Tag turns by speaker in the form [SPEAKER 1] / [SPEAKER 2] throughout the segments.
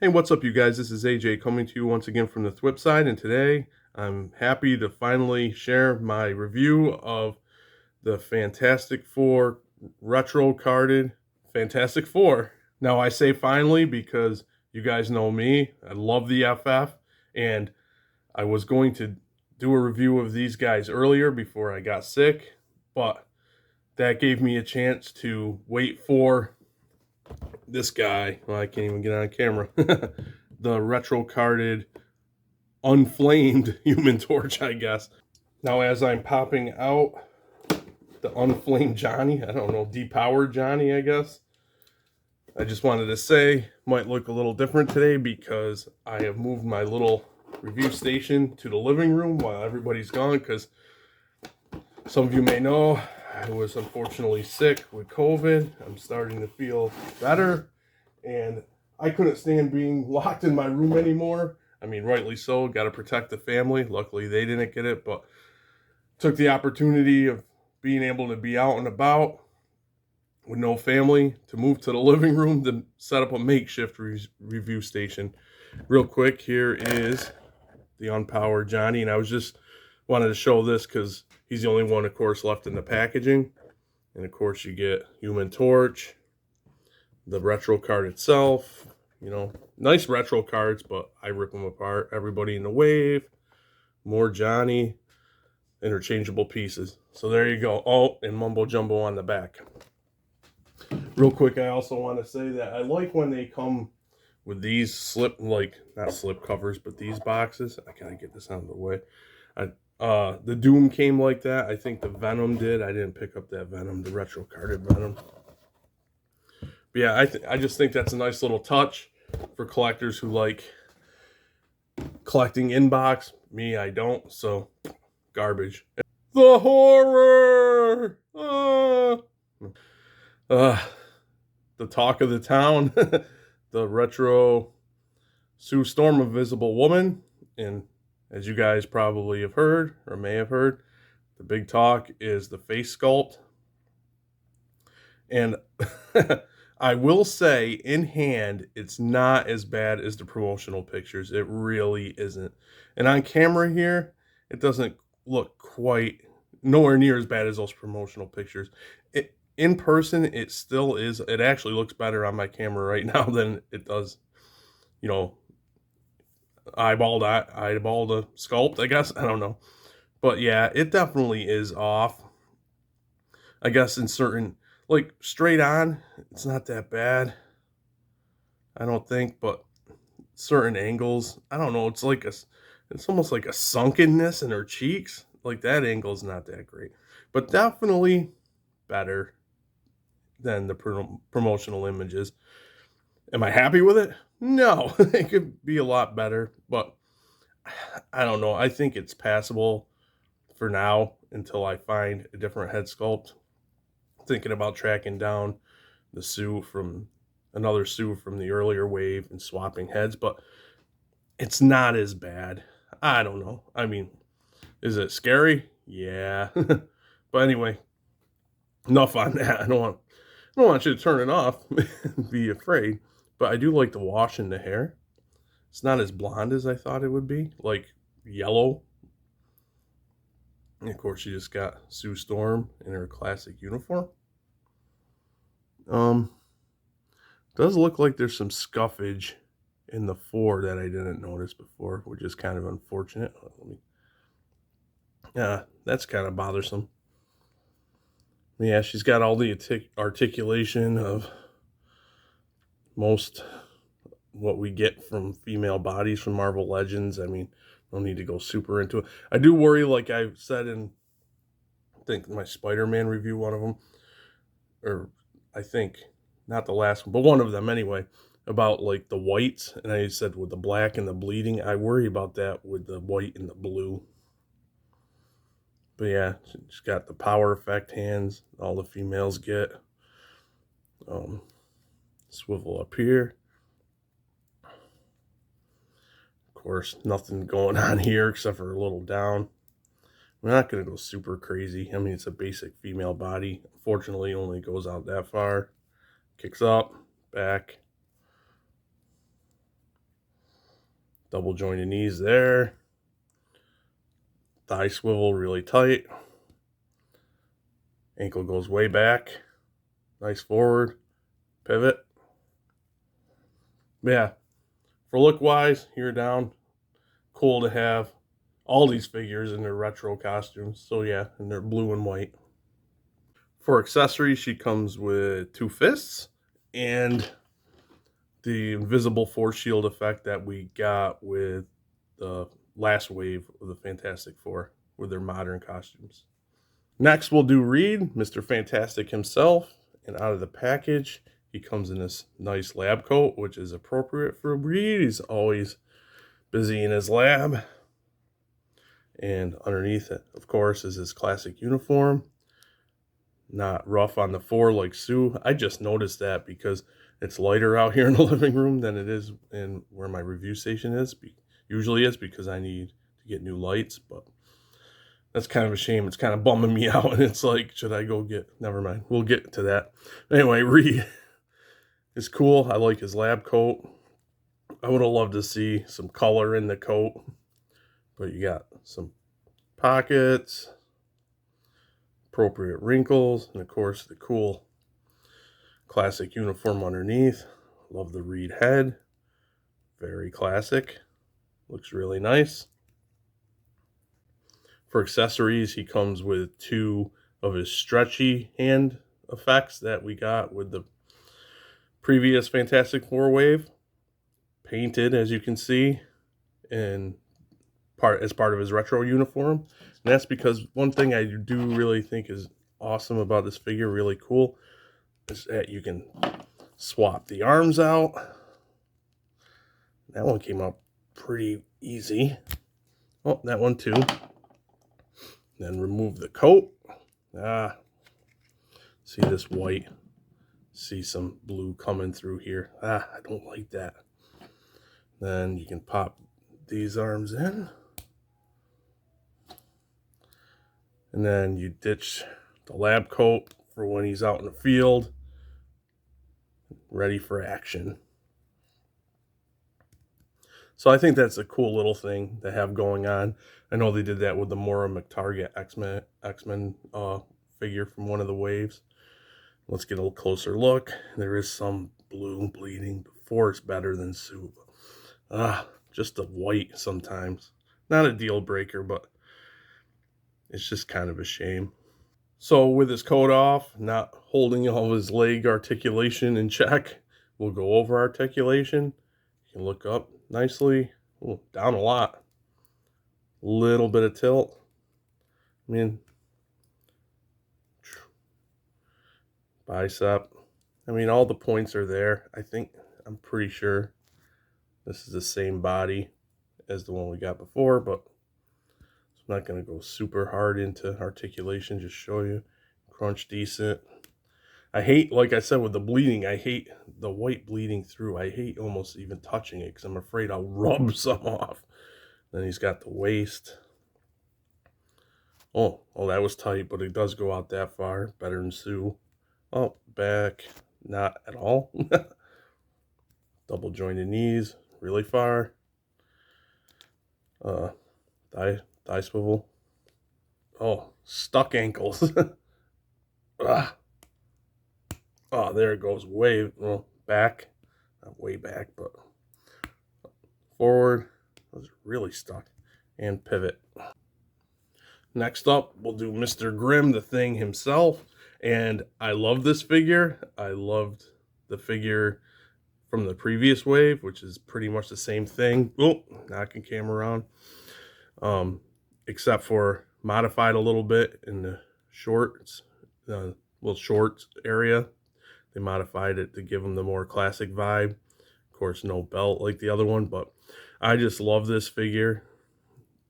[SPEAKER 1] Hey, what's up, you guys? This is AJ coming to you once again from the Thwip side, and today I'm happy to finally share my review of the Fantastic Four retro carded Fantastic Four. Now, I say finally because you guys know me. I love the FF, and I was going to do a review of these guys earlier before I got sick, but that gave me a chance to wait for this guy. Well, I can't even get on camera. The retro carded, unflamed Human Torch, I guess. Now, as I'm popping out the unflamed Johnny, I don't know, depowered Johnny, I guess. I just wanted to say, might look a little different today because I have moved my little review station to the living room while everybody's gone, because some of you may know I was unfortunately sick with COVID. I'm starting to feel better, and I couldn't stand being locked in my room anymore. I mean, rightly so, got to protect the family. Luckily, they didn't get it, but took the opportunity of being able to be out and about with no family to move to the living room to set up a makeshift review station. Real quick, here is the Unpowered Johnny, and I was just wanted to show this because he's the only one, of course, left in the packaging. And of course, you get Human Torch, the retro card itself. You know, nice retro cards, but I rip them apart. Everybody in the Wave, more Johnny, interchangeable pieces. So there you go. Oh, and Mumbo Jumbo on the back. Real quick, I also want to say that I like when they come with these not slip covers, but these boxes. I gotta get this out of the way. The Doom came like that. I think the Venom did. I didn't pick up that Venom, the retro carded Venom. But yeah, I just think that's a nice little touch for collectors who like collecting inbox. Me, I don't. So garbage. The horror. The talk of the town. The retro Sue Storm, Invisible Woman, and as you guys probably have heard or may have heard, the big talk is the face sculpt. And I will say, in hand, it's not as bad as the promotional pictures. It really isn't. And on camera here, it doesn't look quite nowhere near as bad as those promotional pictures. In person, it still is. It actually looks better on my camera right now than it does, you know, eyeball the sculpt, I guess. I don't know. But yeah, it definitely is off. I guess in certain, like straight on, it's not that bad. I don't think, but certain angles, I don't know. It's almost like a sunkenness in her cheeks. Like that angle's not that great, but definitely better than the promotional images. Am I happy with it? No, it could be a lot better, but I don't know. I think it's passable for now until I find a different head sculpt. Thinking about tracking down another Sue from the earlier wave and swapping heads, but it's not as bad. I don't know. I mean, is it scary? Yeah. But anyway, enough on that. I don't want you to turn it off and be afraid. But I do like the wash in the hair. It's not as blonde as I thought it would be, like yellow. And of course, you just got Sue Storm in her classic uniform. Does look like there's some scuffage in the 4 that I didn't notice before, which is kind of unfortunate. Yeah, that's kind of bothersome. Yeah, she's got all the articulation of most what we get from female bodies from Marvel Legends. I mean, no need to go super into it. I do worry, like I said in, I think my Spider-Man review, one of them, or I think not the last one, but one of them anyway, about like the whites. And I said with the black and the bleeding, I worry about that with the white and the blue. But yeah, she's got the power effect hands all the females get. Swivel up here. Of course, nothing going on here except for a little down. We're not going to go super crazy. I mean, it's a basic female body. Unfortunately, it only goes out that far. Kicks up, back. Double jointed knees there. Thigh swivel really tight. Ankle goes way back. Nice forward. Pivot. Yeah. For look wise, here down. Cool to have all these figures in their retro costumes. So yeah, and they're blue and white. For accessories, she comes with 2 fists and the invisible force shield effect that we got with the last wave of the Fantastic Four with their modern costumes. Next, we'll do Reed, Mr. Fantastic himself, and out of the package, he comes in this nice lab coat, which is appropriate for Reed. He's always busy in his lab. And underneath it, of course, is his classic uniform. Not rough on the 4 like Sue. I just noticed that because it's lighter out here in the living room than it is in where my review station is. Usually is because I need to get new lights, but that's kind of a shame. It's kind of bumming me out, and it's like, should I go get... Never mind. We'll get to that. Anyway, Reed is cool. I like his lab coat. I would have loved to see some color in the coat, but you got some pockets, appropriate wrinkles, and of course the cool classic uniform underneath. Love the Reed head. Very classic. Looks really nice. For accessories, he comes with 2 of his stretchy hand effects that we got with the previous Fantastic Four wave. Painted, as you can see, as part of his retro uniform. And that's because one thing I do really think is awesome about this figure, really cool, is that you can swap the arms out. That one came out pretty easy. Oh, that one too. Then remove the coat. See this white. See some blue coming through here. I don't like that. Then you can pop these arms in. And then you ditch the lab coat for when he's out in the field, ready for action. So I think that's a cool little thing to have going on. I know they did that with the Maura McTarget X-Men figure from one of the waves. Let's get a little closer look. There is some blue bleeding. Before it's better than Sue. Just the white sometimes. Not a deal breaker, but it's just kind of a shame. So with his coat off, not holding all of his leg articulation in check, we'll go over articulation. You can look up nicely. Ooh, down a lot. Little bit of tilt. I mean, bicep. I mean, all the points are there. I'm pretty sure this is the same body as the one we got before, but I'm not going to go super hard into articulation, just show you. Crunch decent. I hate, like I said, with the bleeding, I hate the white bleeding through. I hate almost even touching it because I'm afraid I'll rub some off. Then he's got the waist. Oh, that was tight, but it does go out that far. Better than Sue. Oh, back. Not at all. Double jointed knees. Really far. Thigh swivel. Oh, stuck ankles. Oh, there it goes. Back. Not way back, but forward. Those are really stuck. And pivot. Next up, we'll do Mr. Grimm, the Thing himself. And I love this figure. I loved the figure from the previous wave, which is pretty much the same thing. Oh, knocking camera around. Except for modified a little bit in the shorts, shorts area. They modified it to give them the more classic vibe. Of course, no belt like the other one, but I just love this figure.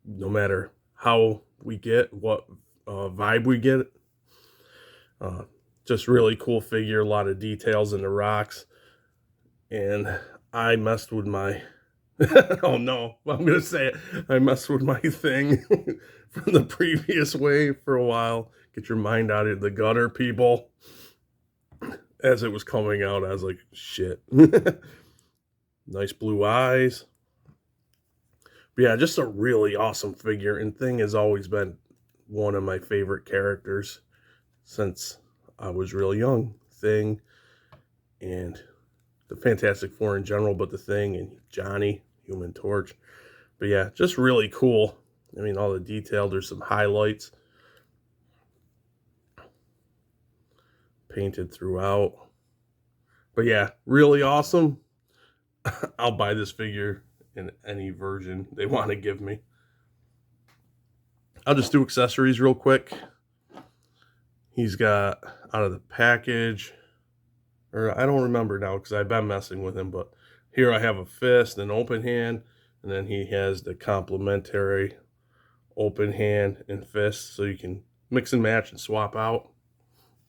[SPEAKER 1] No matter how we get, what vibe we get. Just really cool figure. A lot of details in the rocks. And I messed with my... oh no, I'm going to say it. I messed with my thing from the previous wave for a while. Get your mind out of the gutter, people. As it was coming out, I was like, shit. Nice blue eyes. But yeah, just a really awesome figure, and Thing has always been one of my favorite characters since I was real young. Thing and the Fantastic Four in general, but the Thing and Johnny, Human Torch. But yeah, just really cool. I mean, all the detail, there's some highlights painted throughout. But yeah, really awesome. I'll buy this figure in any version they want to give me. I'll just do accessories real quick. He's got out of the package, or I don't remember now because I've been messing with him, but here I have a fist, an open hand, and then he has the complementary open hand and fist, so you can mix and match and swap out.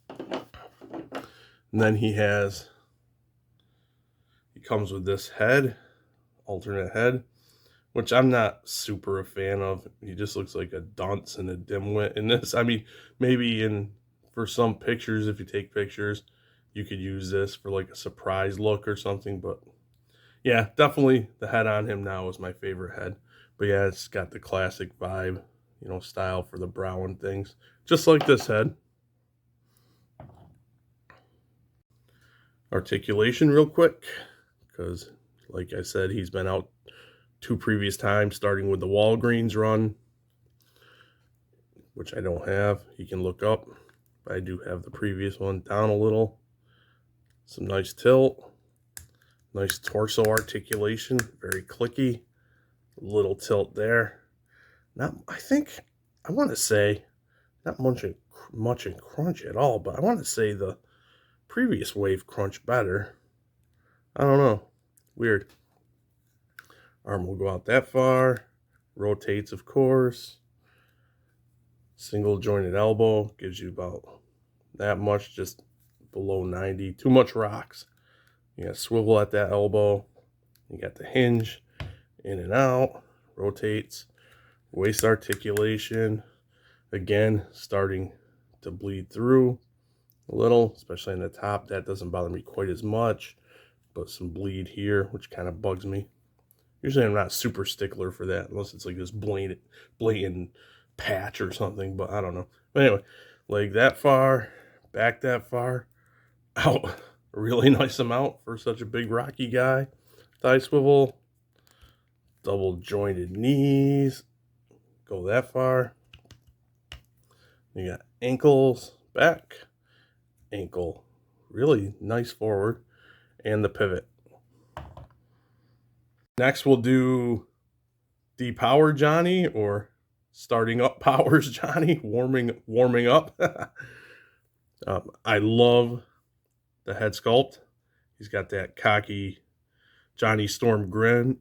[SPEAKER 1] And then he comes with this head, alternate head, which I'm not super a fan of. He just looks like a dunce and a dimwit in this. I mean, maybe for some pictures, if you take pictures, you could use this for like a surprise look or something. But yeah, definitely the head on him now is my favorite head. But yeah, it's got the classic vibe, style for the brow and things, just like this head. Articulation real quick, because like I said, he's been out 2 previous times, starting with the Walgreens run, which I don't have. You can look up, but I do have the previous one. Down a little, some nice tilt, nice torso articulation, very clicky, little tilt there. I want to say not much in crunch at all, but I want to say the previous wave crunch better. I don't know, weird. Arm will go out that far, rotates of course. Single jointed elbow gives you about that much, just below 90. Too much rocks. You got swivel at that elbow. You got the hinge in and out, rotates. Waist articulation, again, starting to bleed through a little, especially in the top. That doesn't bother me quite as much, but some bleed here, which kind of bugs me. Usually I'm not super stickler for that, unless it's like this blatant patch or something, but I don't know. But anyway, leg that far, back that far, out a really nice amount for such a big rocky guy. Thigh swivel, double jointed knees, go that far. You got ankles back, ankle really nice forward, and the pivot. Next we'll do Depowered Johnny, or starting up powers Johnny, warming up. I love the head sculpt. He's got that cocky Johnny Storm grin,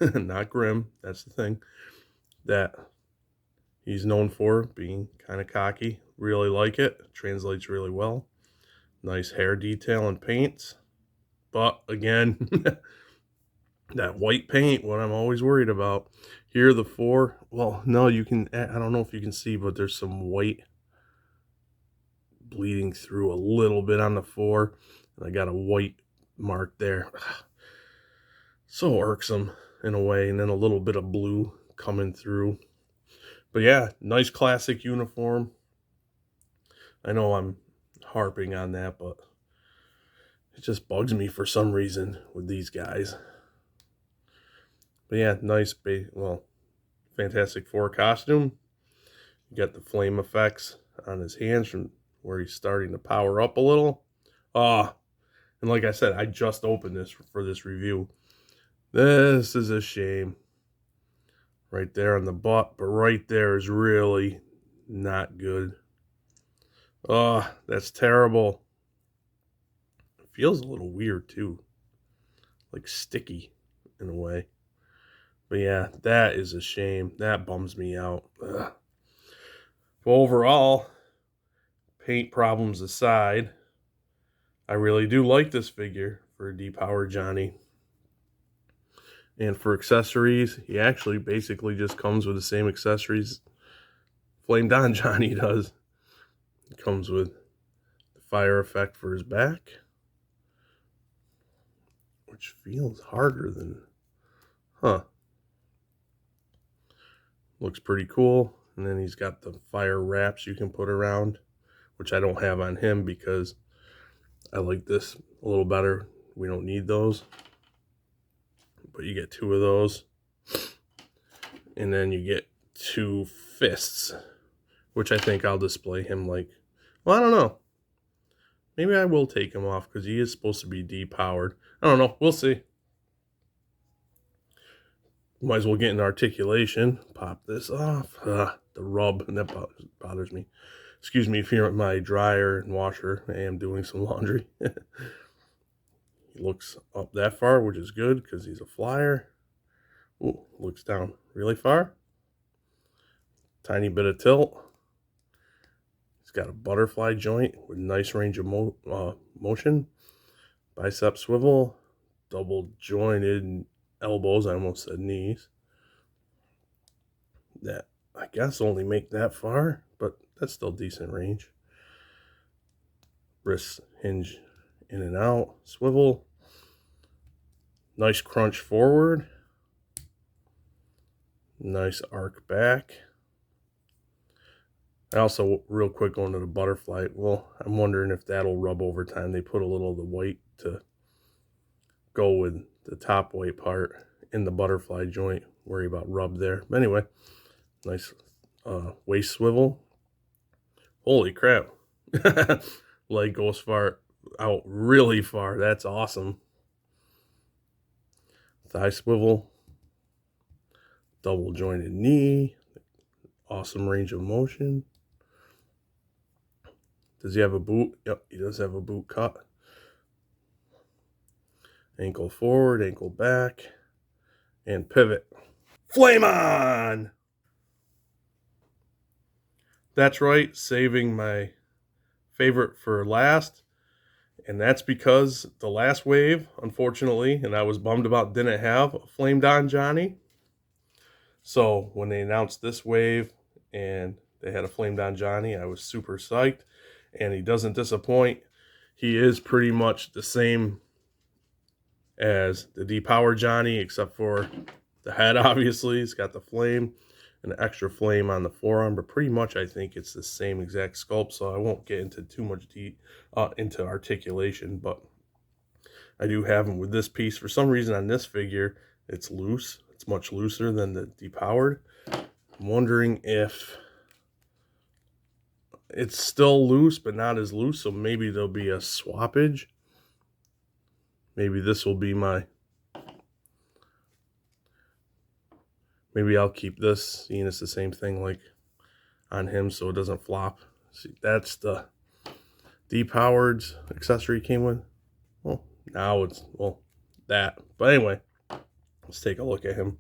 [SPEAKER 1] not grim. That's the thing that he's known for, being kind of cocky. Really like it. Translates really well. Nice hair detail and paints. But again, that white paint, what I'm always worried about. Here, the 4, well, no, you can, I don't know if you can see, but there's some white bleeding through a little bit on the 4. And I got a white mark there. So irksome in a way. And then a little bit of blue coming through. But yeah, nice classic uniform. I know I'm harping on that, but it just bugs me for some reason with these guys. But yeah, nice, Fantastic Four costume. You got the flame effects on his hands from where he's starting to power up a little. And like I said, I just opened this for this review. This is a shame. Right there on the butt, but right there is really not good. That's terrible. It feels a little weird too. Like sticky in a way. But yeah, that is a shame. That bums me out. Ugh. But overall, paint problems aside, I really do like this figure for Depowered Johnny. And for accessories, he actually basically just comes with the same accessories Flamed On Johnny does. It comes with the fire effect for his back, which feels harder than, Looks pretty cool. And then he's got the fire wraps you can put around, which I don't have on him because I like this a little better. We don't need those. But you get 2 of those. And then you get 2 fists, which I think I'll display him like, well, I don't know. Maybe I will take him off because he is supposed to be depowered. I don't know. We'll see. Might as well get an articulation. Pop this off. The rub, and that bothers me. Excuse me if you're at my dryer and washer. I am doing some laundry. He looks up that far, which is good because he's a flyer. Ooh, looks down really far. Tiny bit of tilt. He's got a butterfly joint with nice range of motion. Bicep swivel. Double jointed elbows. I almost said knees. That, I guess, only make that far, but that's still decent range. Wrist hinge in and out. Swivel. Nice crunch forward. Nice arc back. I also, real quick, going to the butterfly. Well, I'm wondering if that'll rub over time. They put a little of the white to go with the top white part in the butterfly joint. Worry about rub there. But anyway, nice waist swivel. Holy crap. Leg goes far out, really far. That's awesome. Thigh swivel. Double jointed knee. Awesome range of motion. Does he have a boot? Yep, he does have a boot cut. Ankle forward, ankle back, and pivot. Flame on! That's right, saving my favorite for last. And that's because the last wave, unfortunately, and I was bummed about, didn't have a flamed on Johnny. So when they announced this wave and they had a flamed on Johnny, I was super psyched. And he doesn't disappoint. He is pretty much the same as the depowered Johnny, except for the head, obviously. He's got the flame and the extra flame on the forearm, but pretty much I think it's the same exact sculpt, so I won't get into too much into articulation, but I do have him with this piece. For some reason on this figure, it's loose. It's much looser than the depowered. I'm wondering if it's still loose, but not as loose, so maybe there'll be a swappage. Maybe this will be my... Maybe I'll keep this, seeing it's the same thing like on him so it doesn't flop. See, that's the depowered accessory came with. Well, now it's, well, that. But anyway, let's take a look at him.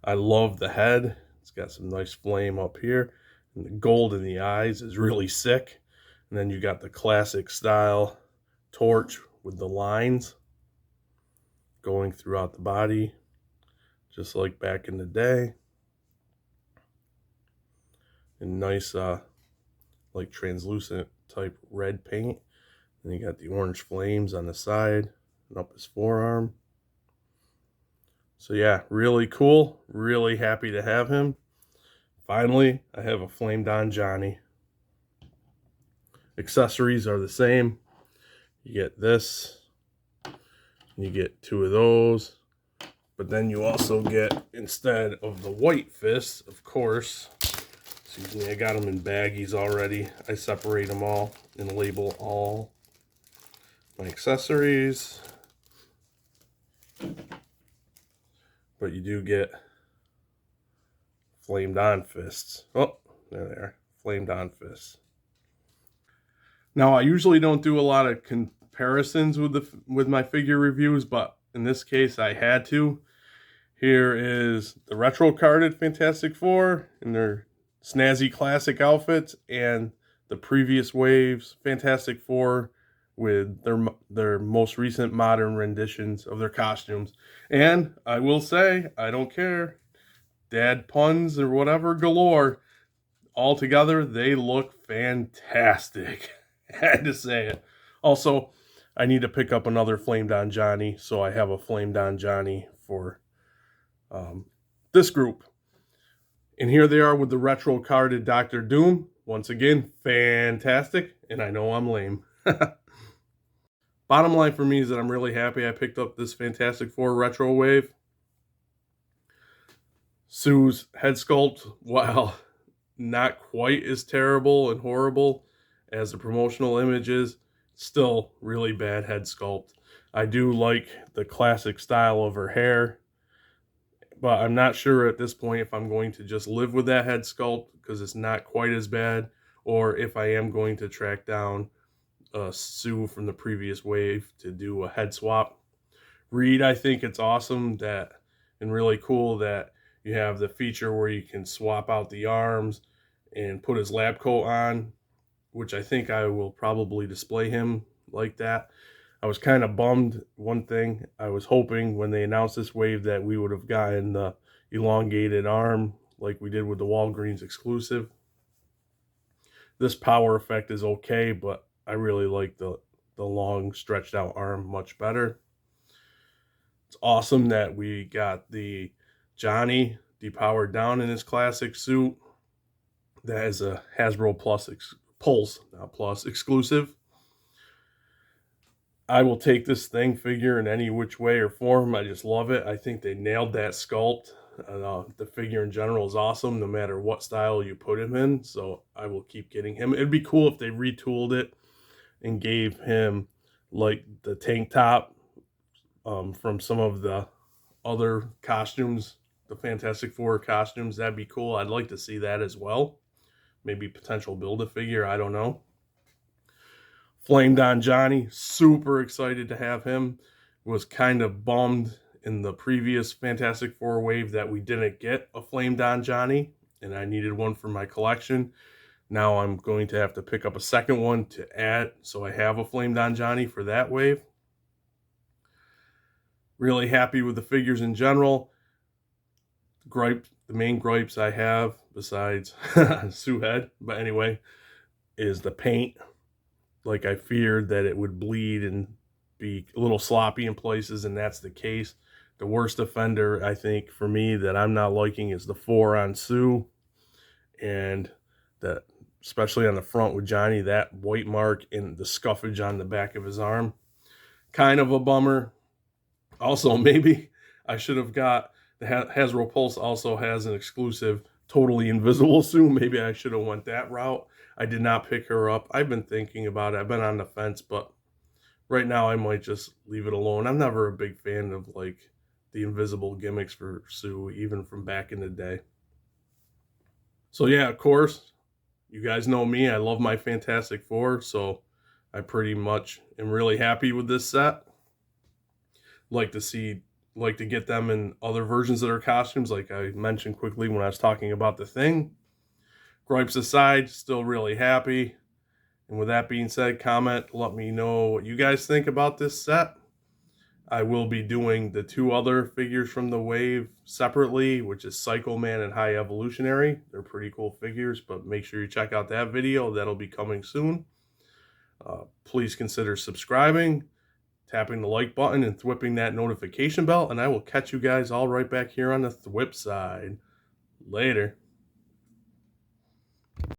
[SPEAKER 1] I love the head. It's got some nice flame up here. And the gold in the eyes is really sick. And then you got the classic style torch with the lines going throughout the body, just like back in the day. And nice, like translucent type red paint. And you got the orange flames on the side and up his forearm. So yeah, really cool. Really happy to have him. Finally, I have a flamed on Johnny. Accessories are the same. You get this. You get 2 of those. But then you also get, instead of the white fists, of course, excuse me, I got them in baggies already. I separate them all and label all my accessories. But you do get flamed on fists. Oh, there they are. Flamed on fists. Now, I usually don't do a lot of comparisons with my figure reviews, but in this case, I had to. Here is the retro carded Fantastic Four in their snazzy classic outfits, and the previous waves Fantastic Four with their most recent modern renditions of their costumes. And I will say, I don't care. Dad puns or whatever galore. All together, they look fantastic. Had to say it. Also, I need to pick up another flamed on Johnny, so I have a flamed on Johnny for this group. And here they are with the retro carded Dr. Doom. Once again, fantastic, and I know I'm lame. Bottom line for me is that I'm really happy I picked up this Fantastic Four retro wave. Sue's head sculpt, while not quite as terrible and horrible as the promotional images, still really bad head sculpt. I do like the classic style of her hair, but I'm not sure at this point if I'm going to just live with that head sculpt because it's not quite as bad, or if I am going to track down Sue from the previous wave to do a head swap. Reed, I think it's awesome that and really cool that you have the feature where you can swap out the arms and put his lab coat on, which I think I will probably display him like that. I was kind of bummed. One thing, I was hoping when they announced this wave that we would have gotten the elongated arm like we did with the Walgreens exclusive. This power effect is okay, but I really like the long stretched out arm much better. It's awesome that we got the Johnny depowered down in his classic suit. That is a Hasbro Pulse, not Plus, exclusive. I will take this thing figure in any which way or form. I just love it. I think they nailed that sculpt. The figure in general is awesome no matter what style you put him in. So I will keep getting him. It'd be cool if they retooled it and gave him like the tank top from some of the other costumes, the Fantastic Four costumes. That'd be cool. I'd like to see that as well. Maybe potential Build-A-Figure. I don't know. Flamed on Johnny, super excited to have him. Was kind of bummed in the previous Fantastic Four wave that we didn't get a Flamed on Johnny, and I needed one for my collection. Now I'm going to have to pick up a second one to add, so I have a Flamed on Johnny for that wave. Really happy with the figures in general. Gripe, the main gripes I have, besides Sue Head, but anyway, is the paint. Like I feared that it would bleed and be a little sloppy in places, and that's the case. The worst offender, I think, for me that I'm not liking is the 4 on Sue, and that, especially on the front with Johnny, that white mark and the scuffage on the back of his arm. Kind of a bummer. Also, maybe I should have got the Hasbro Pulse also has an exclusive totally invisible Sue. Maybe I should have went that route. I did not pick her up. I've been thinking about it. I've been on the fence, but right now I might just leave it alone. I'm never a big fan of like the invisible gimmicks for Sue, even from back in the day. So yeah, of course, you guys know me. I love my Fantastic Four, so I pretty much am really happy with this set. Like to get them in other versions of their costumes, like I mentioned quickly when I was talking about the Thing. Gripes aside, still really happy. And with that being said, comment, let me know what you guys think about this set. I will be doing the 2 other figures from the wave separately, which is Psycho Man and High Evolutionary. They're pretty cool figures, but make sure you check out that video. That'll be coming soon. Please consider subscribing, tapping the like button, and thwipping that notification bell. And I will catch you guys all right back here on the thwip side. Later.